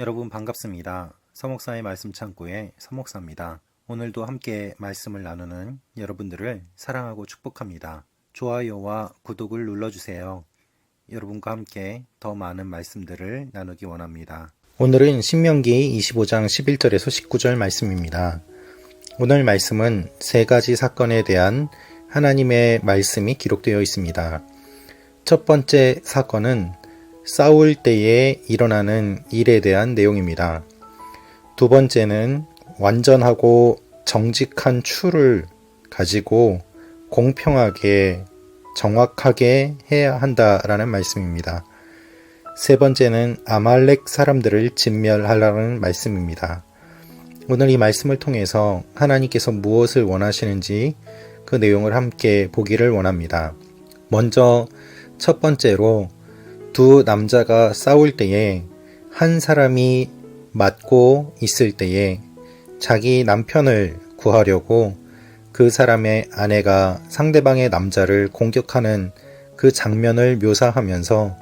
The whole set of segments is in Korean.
여러분 반갑습니다. 서목사의 말씀 창고의 서목사입니다. 오늘도 함께 말씀을 나누는 여러분들을 사랑하고 축복합니다. 좋아요와 구독을 눌러주세요. 여러분과 함께 더 많은 말씀들을 나누기 원합니다. 오늘은 신명기 25장 11절에서 19절 말씀입니다. 오늘 말씀은 세 가지 사건에 대한 하나님의 말씀이 기록되어 있습니다. 첫 번째 사건은 싸울 때에 일어나는 일에 대한 내용입니다. 두 번째는 완전하고 정직한 추를 가지고 공평하게 정확하게 해야 한다라는 말씀입니다. 세 번째는 아말렉 사람들을 진멸하라는 말씀입니다. 오늘 이 말씀을 통해서 하나님께서 무엇을 원하시는지 그 내용을 함께 보기를 원합니다. 먼저 첫 번째로 두 남자가 싸울 때에 한 사람이 맞고 있을 때에 자기 남편을 구하려고 그 사람의 아내가 상대방의 남자를 공격하는 그 장면을 묘사하면서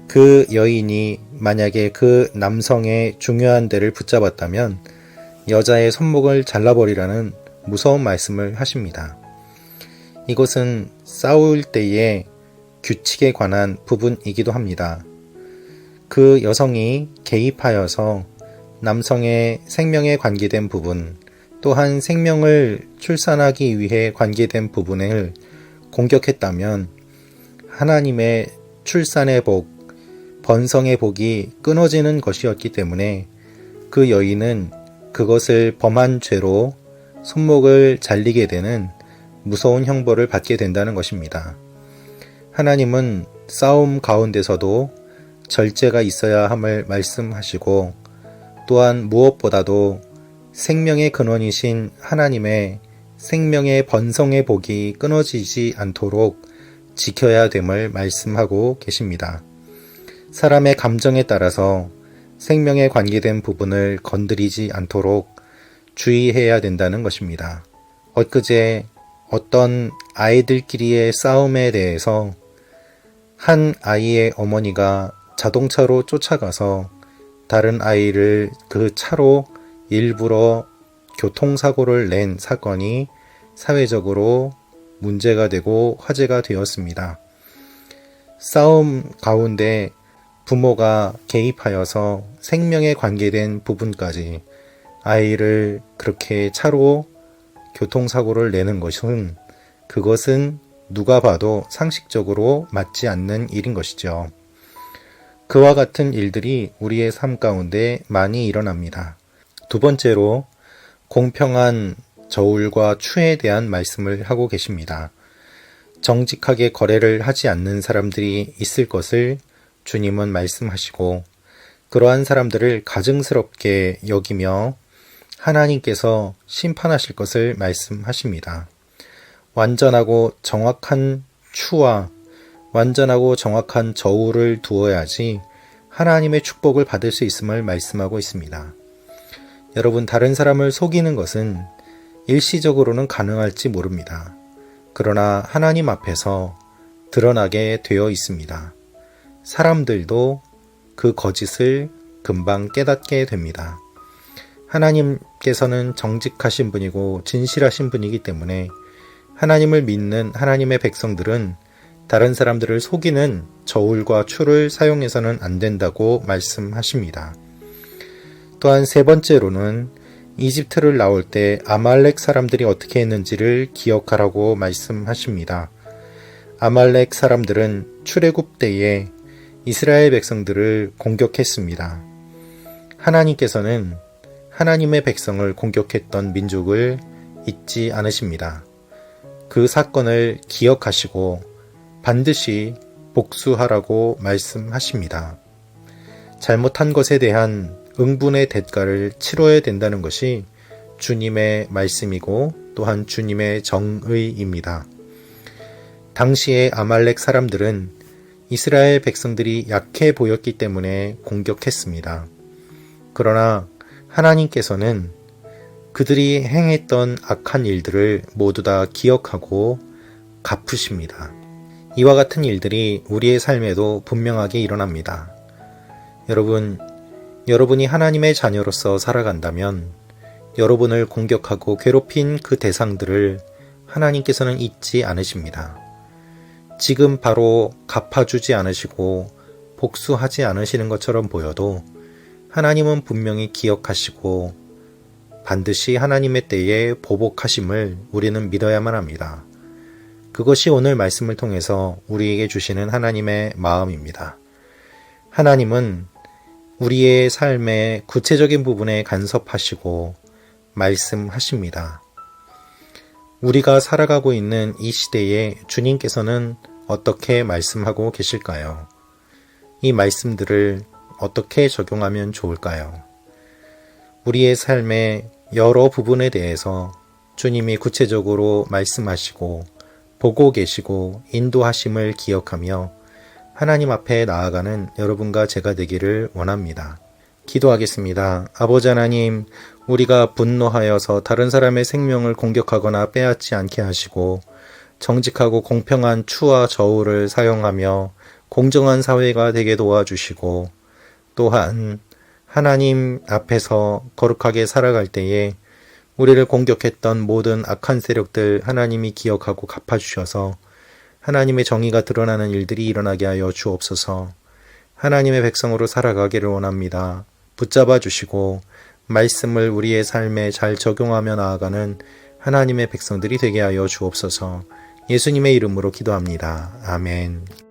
그 여인이 만약에 그 남성의 중요한 데를 붙잡았다면 여자의 손목을 잘라버리라는 무서운 말씀을 하십니다. 이것은 싸울 때에 규칙에 관한 부분이기도 합니다. 그 여성이 개입하여서 남성의 생명에 관계된 부분, 또한 생명을 출산하기 위해 관계된 부분을 공격했다면 하나님의 출산의 복, 번성의 복이 끊어지는 것이었기 때문에 그 여인은 그것을 범한 죄로 손목을 잘리게 되는 무서운 형벌을 받게 된다는 것입니다. 하나님은 싸움 가운데서도 절제가 있어야 함을 말씀하시고 또한 무엇보다도 생명의 근원이신 하나님의 생명의 번성의 복이 끊어지지 않도록 지켜야 됨을 말씀하고 계십니다. 사람의 감정에 따라서 생명에 관계된 부분을 건드리지 않도록 주의해야 된다는 것입니다. 엊그제 어떤 아이들끼리의 싸움에 대해서 한 아이의 어머니가 자동차로 쫓아가서 다른 아이를 그 차로 일부러 교통사고를 낸 사건이 사회적으로 문제가 되고 화제가 되었습니다. 싸움 가운데 부모가 개입하여서 생명에 관계된 부분까지 아이를 그렇게 차로 교통사고를 내는 것은 그것은 누가 봐도 상식적으로 맞지 않는 일인 것이죠. 그와 같은 일들이 우리의 삶 가운데 많이 일어납니다. 두 번째로 공평한 저울과 추에 대한 말씀을 하고 계십니다. 정직하게 거래를 하지 않는 사람들이 있을 것을 주님은 말씀하시고 그러한 사람들을 가증스럽게 여기며 하나님께서 심판하실 것을 말씀하십니다. 완전하고 정확한 추와 완전하고 정확한 저울을 두어야지 하나님의 축복을 받을 수 있음을 말씀하고 있습니다. 여러분, 다른 사람을 속이는 것은 일시적으로는 가능할지 모릅니다. 그러나 하나님 앞에서 드러나게 되어 있습니다. 사람들도 그 거짓을 금방 깨닫게 됩니다. 하나님께서는 정직하신 분이고 진실하신 분이기 때문에 하나님을 믿는 하나님의 백성들은 다른 사람들을 속이는 저울과 추를 사용해서는 안 된다고 말씀하십니다. 또한 세 번째로는 이집트를 나올 때 아말렉 사람들이 어떻게 했는지를 기억하라고 말씀하십니다. 아말렉 사람들은 출애굽 때에 이스라엘 백성들을 공격했습니다. 하나님께서는 하나님의 백성을 공격했던 민족을 잊지 않으십니다. 그 사건을 기억하시고 반드시 복수하라고 말씀하십니다. 잘못한 것에 대한 응분의 대가를 치러야 된다는 것이 주님의 말씀이고 또한 주님의 정의입니다. 당시의 아말렉 사람들은 이스라엘 백성들이 약해 보였기 때문에 공격했습니다. 그러나 하나님께서는 그들이 행했던 악한 일들을 모두 다 기억하고 갚으십니다. 이와 같은 일들이 우리의 삶에도 분명하게 일어납니다. 여러분, 여러분이 하나님의 자녀로서 살아간다면 여러분을 공격하고 괴롭힌 그 대상들을 하나님께서는 잊지 않으십니다. 지금 바로 갚아주지 않으시고 복수하지 않으시는 것처럼 보여도 하나님은 분명히 기억하시고 반드시 하나님의 때에 보복하심을 우리는 믿어야만 합니다. 그것이 오늘 말씀을 통해서 우리에게 주시는 하나님의 마음입니다. 하나님은 우리의 삶의 구체적인 부분에 간섭하시고 말씀하십니다. 우리가 살아가고 있는 이 시대에 주님께서는 어떻게 말씀하고 계실까요? 이 말씀들을 어떻게 적용하면 좋을까요? 우리의 삶의 여러 부분에 대해서 주님이 구체적으로 말씀하시고 보고 계시고 인도하심을 기억하며 하나님 앞에 나아가는 여러분과 제가 되기를 원합니다. 기도하겠습니다. 아버지 하나님, 우리가 분노하여서 다른 사람의 생명을 공격하거나 빼앗지 않게 하시고 정직하고 공평한 추와 저울을 사용하며 공정한 사회가 되게 도와주시고 또한 하나님 앞에서 거룩하게 살아갈 때에 우리를 공격했던 모든 악한 세력들 하나님이 기억하고 갚아주셔서 하나님의 정의가 드러나는 일들이 일어나게 하여 주옵소서. 하나님의 백성으로 살아가기를 원합니다. 붙잡아 주시고 말씀을 우리의 삶에 잘 적용하며 나아가는 하나님의 백성들이 되게 하여 주옵소서. 예수님의 이름으로 기도합니다. 아멘.